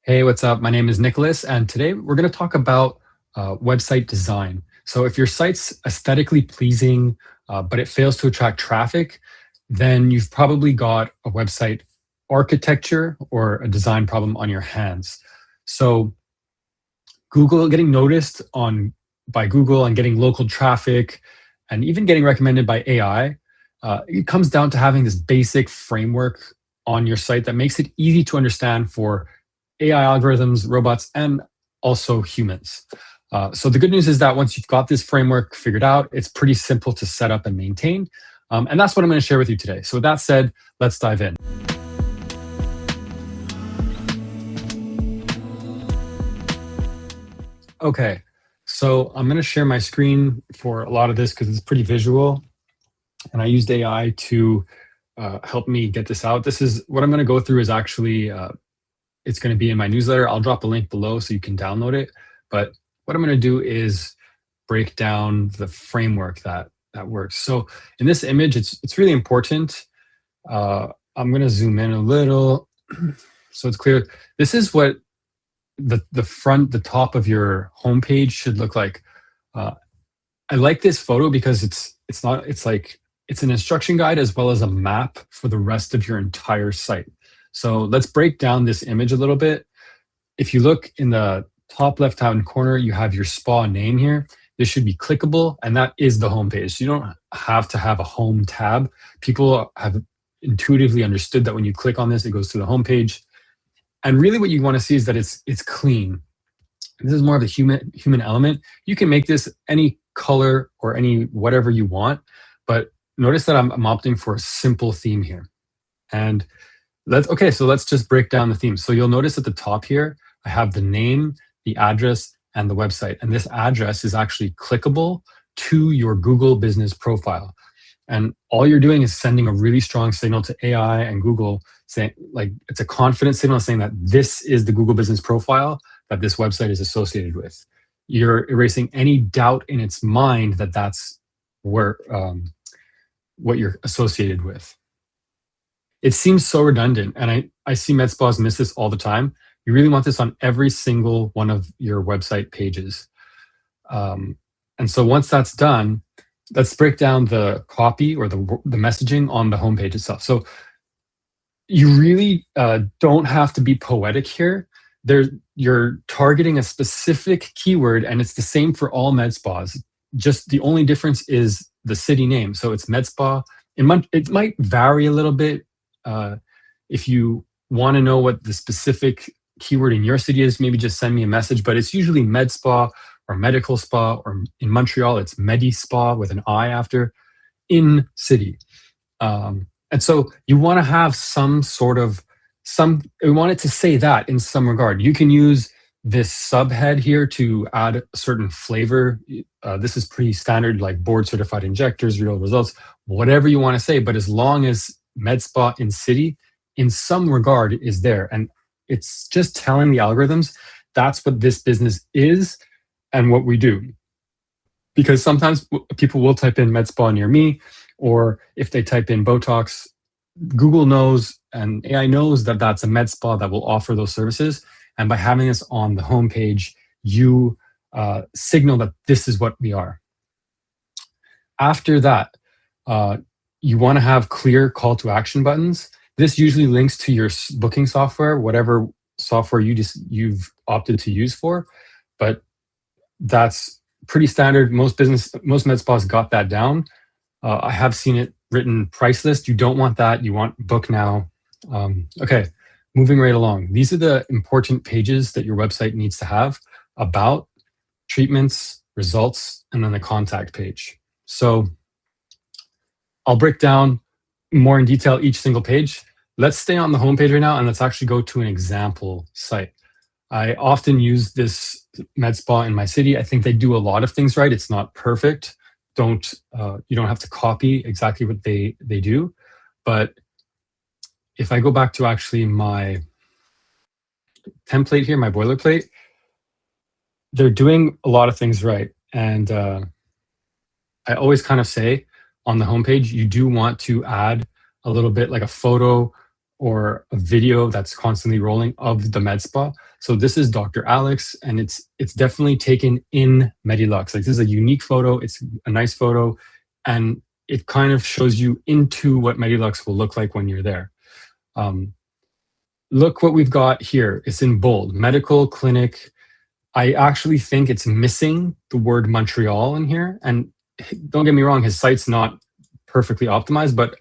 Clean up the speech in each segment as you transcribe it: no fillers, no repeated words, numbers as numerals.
Hey, what's up? My name is Nicholas, and today we're going to talk about website design. So, if your site's aesthetically pleasing, but it fails to attract traffic, then you've probably got a website architecture or a design problem on your hands. So, Google getting noticed on by Google and getting local traffic, and even getting recommended by AI, it comes down to having this basic framework on your site that makes it easy to understand for AI algorithms, robots, and also humans. So the good news is that once you've got this framework figured out, it's pretty simple to set up and maintain. And that's what I'm going to share with you today. So with that said, let's dive in. Okay, so I'm going to share my screen for a lot of this because it's pretty visual. And I used AI to help me get this out. This is what I'm going to go through is actually it's going to be in my newsletter. I'll drop a link below so you can download it. But what I'm going to do is break down the framework that works. So in this image, it's really important. I'm going to zoom in a little so it's clear. This is what the top of your homepage should look like. I like this photo because it's an instruction guide as well as a map for the rest of your entire site. So let's break down this image a little bit. If you look in the top left-hand corner, you have your spa name here. This should be clickable, and that is the home page. So you don't have to have a home tab. People have intuitively understood that when you click on this, it goes to the home page. And really what you want to see is that it's clean. This is more of the human element. You can make this any color or any whatever you want, but notice that I'm opting for a simple theme here. And so let's just break down the theme. So you'll notice at the top here, I have the name, the address, and the website. And this address is actually clickable to your Google business profile. And all you're doing is sending a really strong signal to AI and Google, saying, like, it's a confident signal saying that this is the Google business profile that this website is associated with. You're erasing any doubt in its mind that that's where what you're associated with. It seems so redundant, and I see med spas miss this all the time. You really want this on every single one of your website pages. And so once that's done, let's break down the copy or the messaging on the homepage itself. So you really don't have to be poetic here. You're targeting a specific keyword, and it's the same for all med spas. Just the only difference is the city name. So it's med spa. It might vary a little bit. If you want to know what the specific keyword in your city is, maybe just send me a message, but it's usually med spa or medical spa, or in Montreal, it's Medspa with an I after, in city. And so you want to have we want it to say that in some regard. You can use this subhead here to add a certain flavor. This is pretty standard, like board certified injectors, real results, whatever you want to say, but as long as Medspa in city, in some regard, is there. And it's just telling the algorithms that's what this business is and what we do. Because sometimes people will type in Medspa near me, or if they type in Botox, Google knows and AI knows that that's a med spa that will offer those services. And by having this on the homepage, you signal that this is what we are. After that, you want to have clear call to action buttons. This usually links to your booking software, whatever software you've opted to use for. But that's pretty standard. Most med spas got that down. I have seen it written price list. You don't want that. You want book now. Okay, moving right along. These are the important pages that your website needs to have: about, treatments, results, and then the contact page. So I'll break down more in detail each single page. Let's stay on the homepage right now, and let's actually go to an example site. I often use this med spa in my city. I think they do a lot of things right. It's not perfect. You don't have to copy exactly what they do. But if I go back to actually my template here, my boilerplate, they're doing a lot of things right. And I always kind of say on the homepage, you do want to add a little bit like a photo or a video that's constantly rolling of the med spa. So this is Dr. Alex, and it's definitely taken in Medilux. Like, this is a unique photo. It's a nice photo, and it kind of shows you into what Medilux will look like when you're there. Um, Look what we've got here. It's in bold, medical clinic. I actually think it's missing the word Montreal in here. And don't get me wrong, his site's not perfectly optimized, but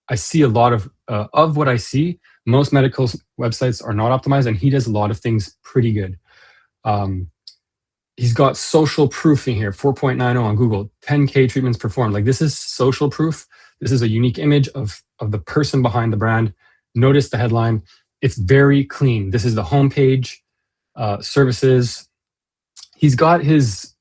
I see a lot of what I see. Most medical websites are not optimized, and he does a lot of things pretty good. Um, he's got social proof in here, 4.90 on Google, 10K treatments performed. Like, this is social proof. This is a unique image of the person behind the brand. Notice the headline. It's very clean. This is the homepage, services. He's got his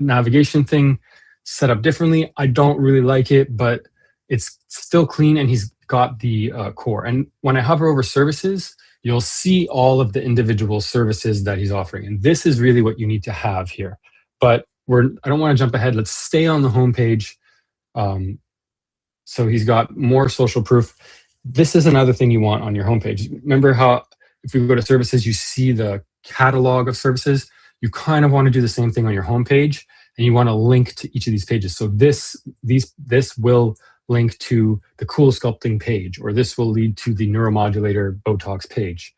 navigation thing set up differently. I don't really like it, but it's still clean, and he's got the core. And when I hover over services, you'll see all of the individual services that he's offering. And this is really what you need to have here. But I don't want to jump ahead. Let's stay on the homepage. So he's got more social proof. This is another thing you want on your homepage. Remember how if we go to services, you see the catalog of services? You kind of want to do the same thing on your homepage, and you want to link to each of these pages. So this will link to the cool sculpting page, or this will lead to the neuromodulator Botox page.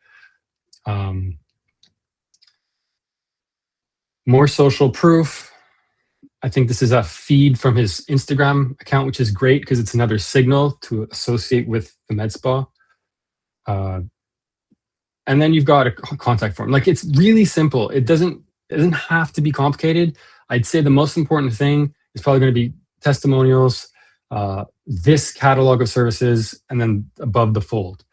More social proof. I think this is a feed from his Instagram account, which is great because it's another signal to associate with the med spa. And then you've got a contact form. Like, it's really simple. It doesn't have to be complicated. I'd say the most important thing is probably going to be testimonials, this catalog of services, and then above the fold.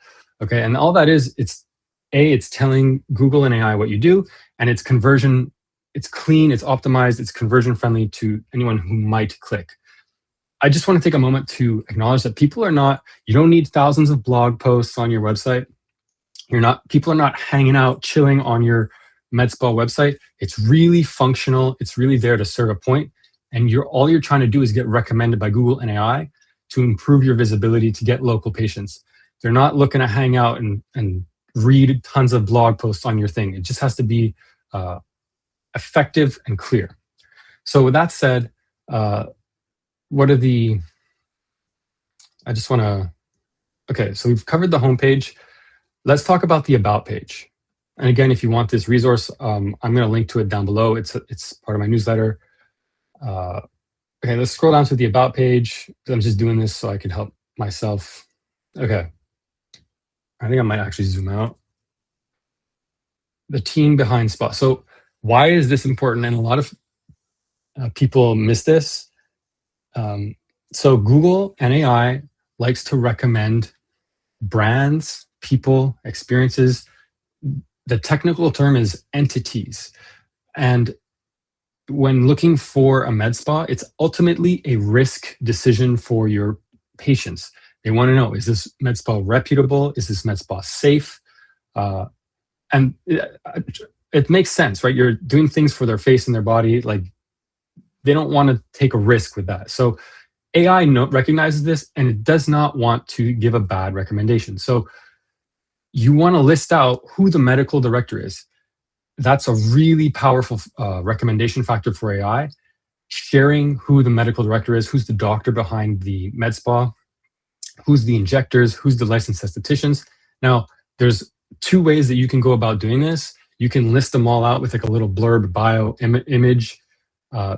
Okay, and all that is, it's telling Google and AI what you do, and it's conversion. It's clean, it's optimized, it's conversion friendly to anyone who might click. I just want to take a moment to acknowledge that you don't need thousands of blog posts on your website. People are not hanging out, chilling on your Medspa website. It's really functional. It's really there to serve a point. And all you're trying to do is get recommended by Google and AI to improve your visibility, to get local patients. They're not looking to hang out and read tons of blog posts on your thing. It just has to be effective and clear. So with that said, so we've covered the homepage. Let's talk about the about page. And again, if you want this resource, I'm going to link to it down below. It's part of my newsletter. Okay, let's scroll down to the about page. I'm just doing this so I can help myself. Okay, I think I might actually zoom out. The team behind Spa. So why is this important? And a lot of people miss this. So Google and AI likes to recommend brands, people, experiences. The technical term is entities. And when looking for a med spa, it's ultimately a risk decision for your patients. They want to know, is this med spa reputable? Is this med spa safe? And it makes sense, right? You're doing things for their face and their body. Like, they don't want to take a risk with that. So AI recognizes this, and it does not want to give a bad recommendation. So you want to list out who the medical director is. That's a really powerful recommendation factor for AI. Sharing who the medical director is, who's the doctor behind the med spa, who's the injectors, who's the licensed estheticians. Now, there's two ways that you can go about doing this. You can list them all out with like a little blurb bio image,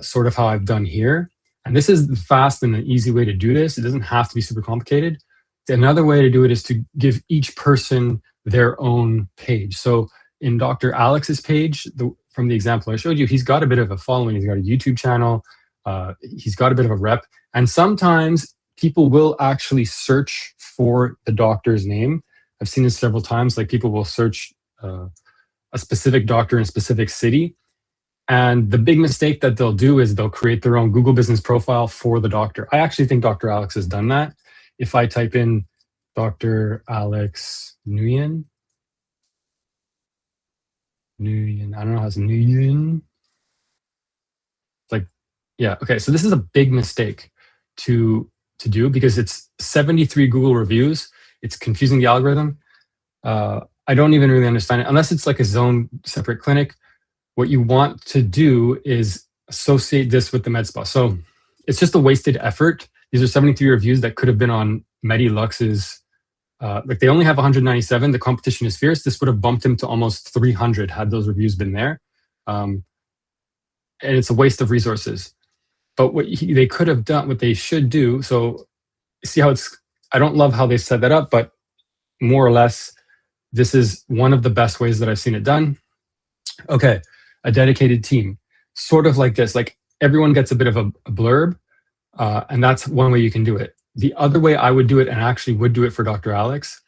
sort of how I've done here. And this is the fast and an easy way to do this. It doesn't have to be super complicated. Another way to do it is to give each person their own page. So in Dr. Alex's page, from the example I showed you, he's got a bit of a following. He's got a YouTube channel. He's got a bit of a rep. And sometimes people will actually search for the doctor's name. I've seen this several times. Like, people will search a specific doctor in a specific city. And the big mistake that they'll do is they'll create their own Google business profile for the doctor. I actually think Dr. Alex has done that. If I type in Dr. Alex Nguyen, I don't know how it's Nguyen. Like, yeah, okay. So this is a big mistake to do, because it's 73 Google reviews. It's confusing the algorithm. I don't even really understand it unless it's like a zone separate clinic. What you want to do is associate this with the Medspa. So it's just a wasted effort. These are 73 reviews that could have been on Medilux's. Like they only have 197. The competition is fierce. This would have bumped him to almost 300 had those reviews been there. And it's a waste of resources. But what they could have done, what they should do, so see how it's, I don't love how they set that up, but more or less, this is one of the best ways that I've seen it done. Okay, a dedicated team, sort of like this, like everyone gets a bit of a blurb, and that's one way you can do it. The other way I would do it, and actually would do it for Dr. Alex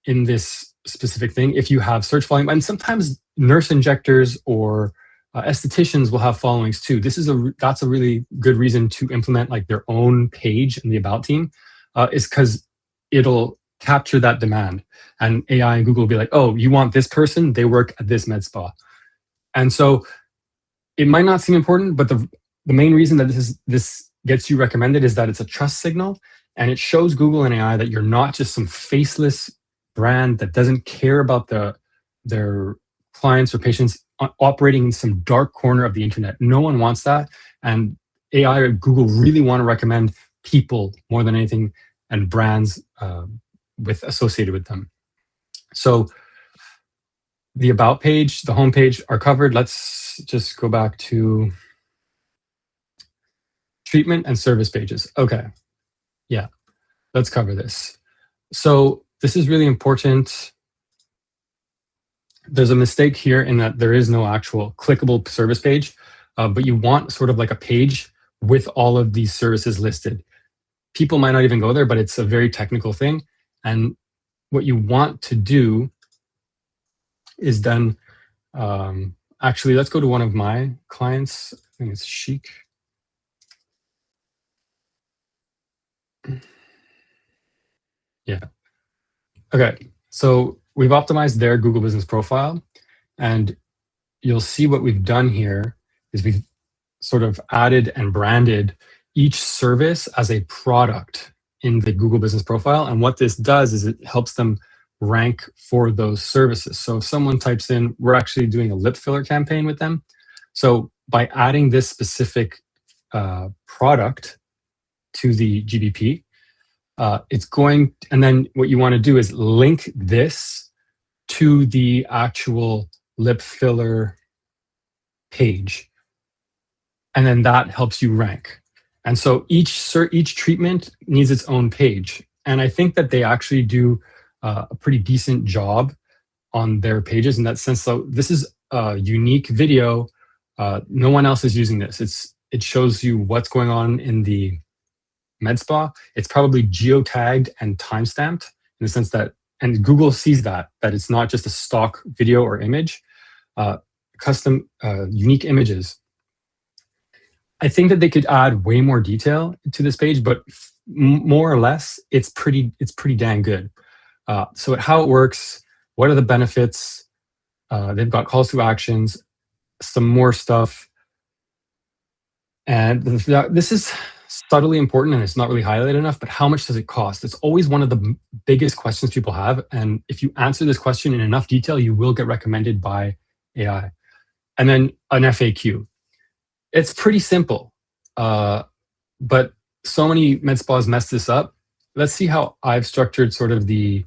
in this specific thing, if you have search volume, and sometimes nurse injectors or estheticians will have followings too. That's a really good reason to implement like their own page in the About team, is because it'll capture that demand, and AI and Google will be like, oh, you want this person? They work at this med spa. And so it might not seem important, but the main reason that this gets you recommended is that it's a trust signal, and it shows Google and AI that you're not just some faceless brand that doesn't care about their clients or patients operating in some dark corner of the internet. No one wants that. And AI or Google really want to recommend people more than anything, and brands associated with them. So the About page, the home page are covered. Let's just go back to treatment and service pages. Okay, yeah, let's cover this. So this is really important. There's a mistake here in that there is no actual clickable service page, but you want sort of like a page with all of these services listed. People might not even go there, but it's a very technical thing. And what you want to do is then, actually, let's go to one of my clients. I think it's Chic. Yeah. Okay. So we've optimized their Google Business Profile, and you'll see what we've done here is we've sort of added and branded each service as a product in the Google Business Profile. And what this does is it helps them rank for those services. So if someone types in, we're actually doing a lip filler campaign with them. So by adding this specific product to the GBP, it's going, and then what you want to do is link this to the actual lip filler page. And then that helps you rank. And so each treatment needs its own page. And I think that they actually do a pretty decent job on their pages in that sense. So this is a unique video. No one else is using this. It shows you what's going on in the med spa. It's probably geotagged and timestamped in the sense that, and Google sees that it's not just a stock video or image, custom unique images. I think that they could add way more detail to this page, but more or less, it's pretty dang good. So how it works, what are the benefits? They've got calls to actions, some more stuff. And this is subtly important, and it's not really highlighted enough, but how much does it cost? It's always one of the biggest questions people have. And if you answer this question in enough detail, you will get recommended by AI. And then an FAQ. It's pretty simple, but so many med spas mess this up. Let's see how I've structured sort of the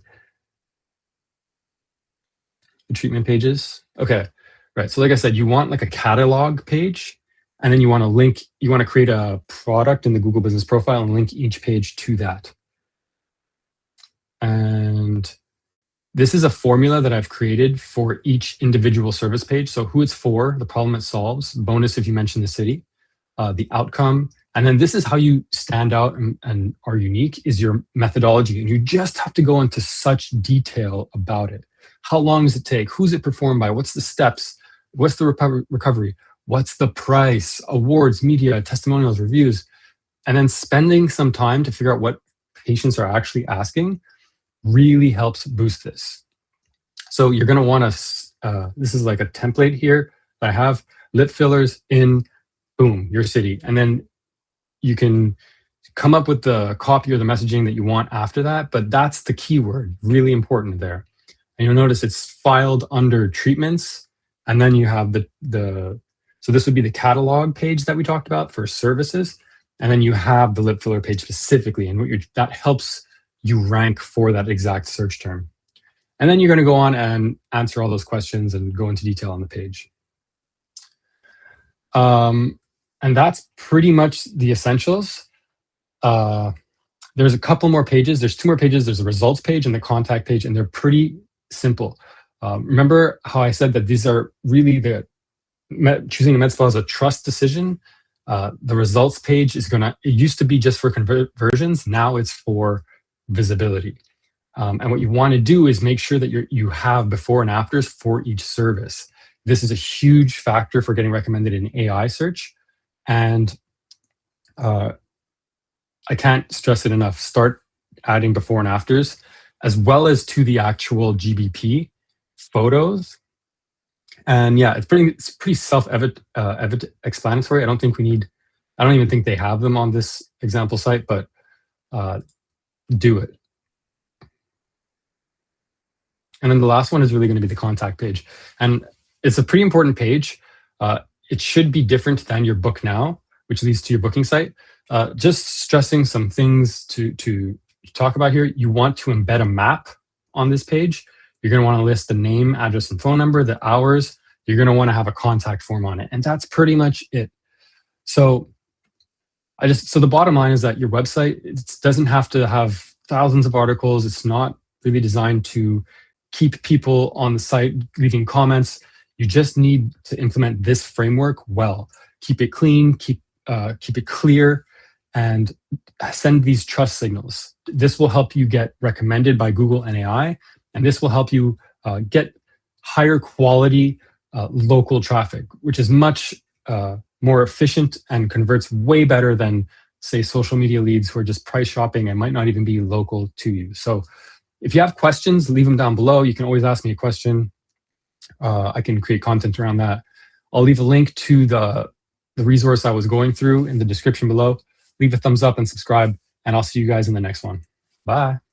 treatment pages. Okay, right. So like I said, you want like a catalog page, and then you want to create a product in the Google Business Profile and link each page to that. And this is a formula that I've created for each individual service page. So who it's for, the problem it solves, bonus if you mention the city, the outcome. And then this is how you stand out and are unique, is your methodology. And you just have to go into such detail about it. How long does it take? Who's it performed by? What's the steps? What's the recovery? What's the price? Awards, media, testimonials, reviews. And then spending some time to figure out what patients are actually asking really helps boost this. So you're going to want to, this is like a template here that I have, lip fillers in, boom, your city. And then you can come up with the copy or the messaging that you want after that, but that's the keyword, really important there. And you'll notice it's filed under treatments, and then you have so this would be the catalog page that we talked about for services, and then you have the lip filler page specifically, and that helps you rank for that exact search term. And then you're going to go on and answer all those questions and go into detail on the page. And that's pretty much the essentials. There's a couple more pages. There's 2 more pages. There's a results page and the contact page, and they're pretty simple. Remember how I said that these are really choosing a Medspa is a trust decision. The results page it used to be just for conversions. Now it's for visibility. And what you want to do is make sure that you have before and afters for each service. This is a huge factor for getting recommended in AI search. And I can't stress it enough. Start adding before and afters, as well as to the actual GBP photos. And yeah, it's pretty self-explanatory. I don't even think they have them on this example site, but do it. And then the last one is really going to be the contact page. And it's a pretty important page. It should be different than your book now, which leads to your booking site. Just stressing some things to talk about here. You want to embed a map on this page. You're going to want to list the name, address, and phone number, the hours. You're going to want to have a contact form on it. And that's pretty much it. So the bottom line is that your website, it doesn't have to have thousands of articles. It's not really designed to keep people on the site leaving comments. You just need to implement this framework well. Keep it clean, keep it clear, and send these trust signals. This will help you get recommended by Google and AI, and this will help you get higher quality local traffic, which is much more efficient and converts way better than, say, social media leads who are just price shopping and might not even be local to you. So if you have questions, leave them down below. You can always ask me a question. I can create content around that. I'll leave a link to the resource I was going through in the description below. Leave a thumbs up and subscribe, and I'll see you guys in the next one. Bye.